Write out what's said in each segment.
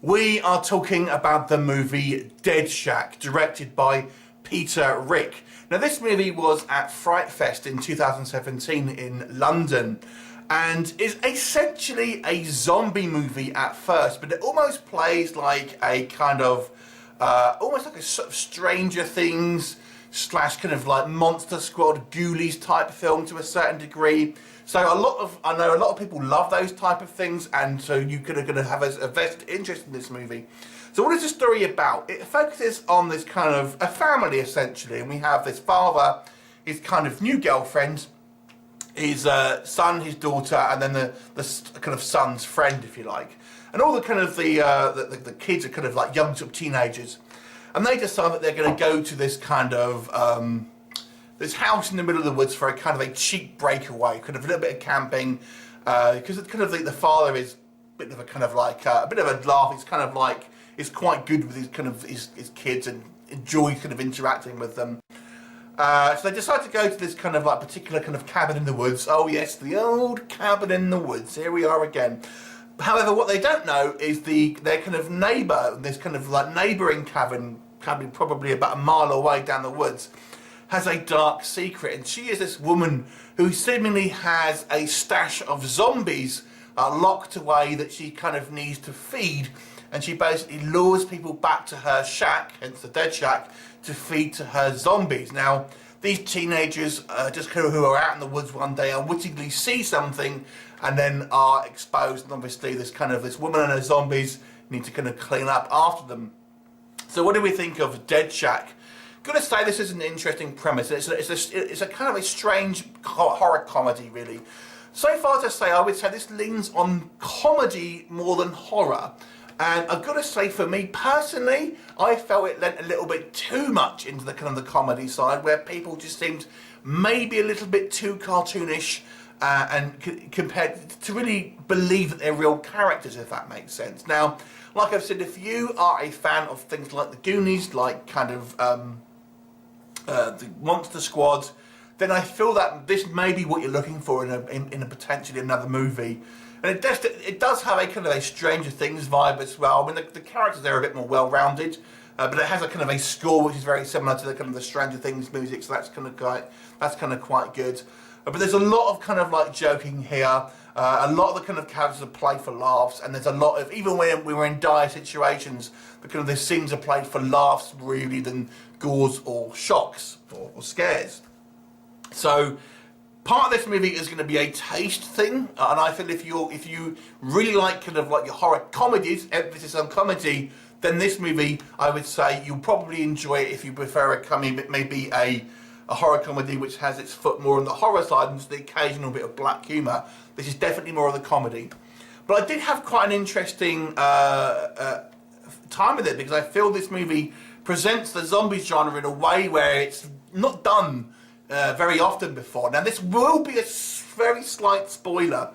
We are talking about the movie Dead Shack, directed by Peter Rick. Now, this movie was at Fright Fest in 2017 in London, and is essentially a zombie movie at first, but it almost plays like a kind of, almost like a sort of Stranger Things / kind of like Monster Squad, Ghoulies type film to a certain degree. So I know a lot of people love those type of things, and so you're going to have a vested interest in this movie. So what is the story about? It focuses on this kind of a family essentially, and we have this father, his kind of new girlfriend, his son, his daughter, and then the kind of son's friend, if you like. And all the kind of the kids are kind of like young sort of teenagers, and they decide that they're going to go to this kind of this house in the middle of the woods for a kind of a cheap breakaway, kind of a little bit of camping, because kind of the father is a bit of a kind of like a bit of a laugh. He's kind of like is quite good with his kind of his kids and enjoys kind of interacting with them. So they decide to go to this kind of like particular kind of cabin in the woods. Oh yes, the old cabin in the woods. Here we are again. However, what they don't know is their kind of neighbour, this kind of like neighbouring cabin probably about a mile away down the woods, has a dark secret, and she is this woman who seemingly has a stash of zombies locked away that she kind of needs to feed, and she basically lures people back to her shack, hence the Dead Shack, to feed to her zombies. Now, these teenagers just kind of who are out in the woods one day unwittingly see something and then are exposed, and obviously this woman and her zombies need to kind of clean up after them. So what do we think of Dead Shack? Gotta say, this is an interesting premise. It's a kind of a strange horror comedy, really. So far to say, I would say this leans on comedy more than horror. And I've got to say, for me personally, I felt it lent a little bit too much into the kind of the comedy side, where people just seemed maybe a little bit too cartoonish and compared to really believe that they're real characters, if that makes sense. Now, like I've said, if you are a fan of things like the Goonies, like kind of the Monster Squad, then I feel that this may be what you're looking for in a potentially another movie. And it does have a kind of a Stranger Things vibe as well. I mean, the characters there are a bit more well-rounded, but it has a kind of a score which is very similar to the kind of the Stranger Things music, so that's kind of quite good. But there's a lot of kind of like joking here. A lot of the kind of characters are played for laughs, and there's a lot of, even when we were in dire situations, the scenes are played for laughs really than gores or shocks or scares. So part of this movie is going to be a taste thing, and I feel if you really like kind of like your horror comedies, emphasis on comedy, then this movie, I would say you'll probably enjoy it if you prefer a horror comedy which has its foot more on the horror side and just the occasional bit of black humour. This is definitely more of the comedy. But I did have quite an interesting time with it, because I feel this movie presents the zombie genre in a way where it's not done very often before. Now, this will be a very slight spoiler,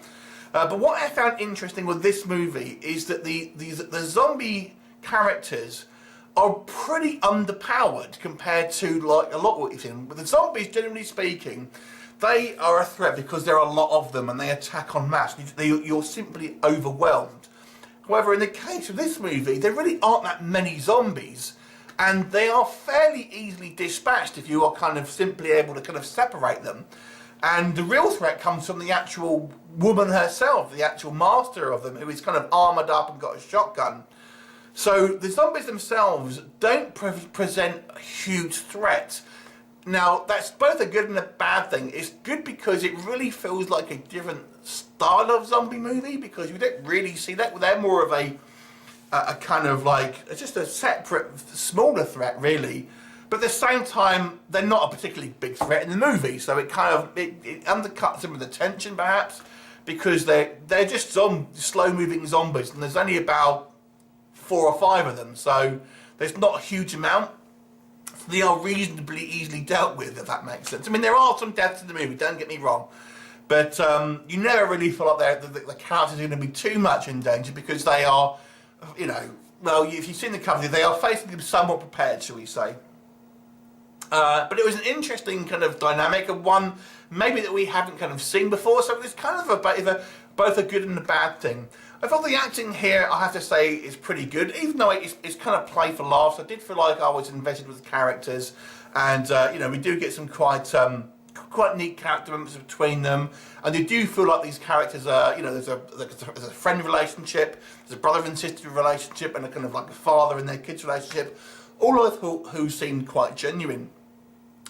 but what I found interesting with this movie is that the zombie characters are pretty underpowered compared to like a lot of what you've seen. With the zombies, generally speaking, they are a threat because there are a lot of them and they attack en masse. You're simply overwhelmed. However, in the case of this movie, there really aren't that many zombies, and they are fairly easily dispatched if you are kind of simply able to kind of separate them. And the real threat comes from the actual woman herself, the actual master of them, who is kind of armoured up and got a shotgun. So the zombies themselves don't present a huge threat. Now, that's both a good and a bad thing. It's good because it really feels like a different style of zombie movie, because you don't really see that. They're more of a kind of like just a separate, smaller threat, really. But at the same time, they're not a particularly big threat in the movie, so it kind of it undercuts some of the tension, perhaps, because they're just slow-moving zombies, and there's only about 4 or 5 of them, so there's not a huge amount. They are reasonably easily dealt with, if that makes sense. I mean, there are some deaths in the movie, don't get me wrong, but you never really feel like the characters are going to be too much in danger, because they are, you know, well, if you've seen the cover, they are facing them somewhat prepared, shall we say. But it was an interesting kind of dynamic, and one maybe that we haven't kind of seen before, so it's kind of both a good and a bad thing. I thought the acting here, I have to say, is pretty good, even though it's kind of play for laughs. I did feel like I was invested with the characters, and you know, we do get some quite neat character moments between them, and you do feel like these characters are, you know, there's a friend relationship, there's a brother and sister relationship, and a kind of like a father and their kids relationship. All I thought who seemed quite genuine.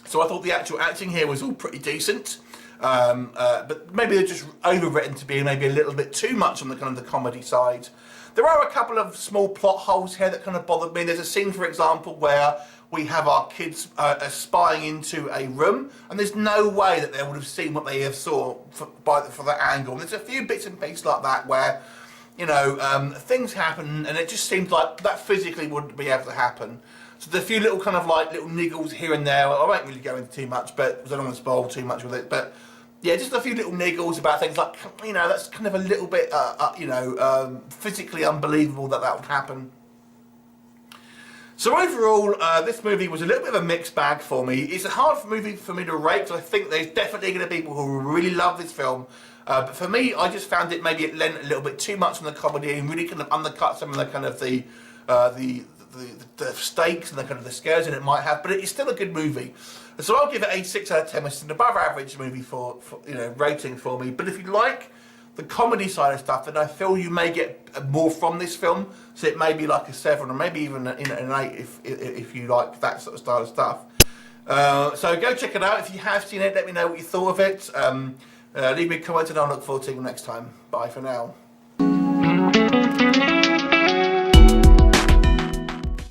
So I thought the actual acting here was all pretty decent. But maybe they're just overwritten to be maybe a little bit too much on the kind of the comedy side. There are a couple of small plot holes here that kind of bothered me. There's a scene, for example, where we have our kids spying into a room, and there's no way that they would have seen what they have saw for that angle. And there's a few bits and pieces like that where, you know, things happen, and it just seems like that physically wouldn't be able to happen. So there's a few little kind of like little niggles here and there. I won't really go into too much, but I don't want to spoil too much with it. But yeah, just a few little niggles about things like, you know, that's kind of a little bit, you know, physically unbelievable that would happen. So overall, this movie was a little bit of a mixed bag for me. It's a hard movie for me to rate, because I think there's definitely going to be people who really love this film. But for me, I just found it maybe it lent a little bit too much on the comedy and really kind of undercut some of the kind of the stakes and the kind of the scares in it might have. But it's still a good movie. So I'll give it a 6 out of 10, which is an above average movie for you know, rating for me. But if you like the comedy side of stuff, then I feel you may get more from this film. So it may be like a 7 or maybe even an 8 if you like that sort of style of stuff. So go check it out. If you have seen it, let me know what you thought of it. Leave me a comment and I'll look forward to seeing you next time. Bye for now.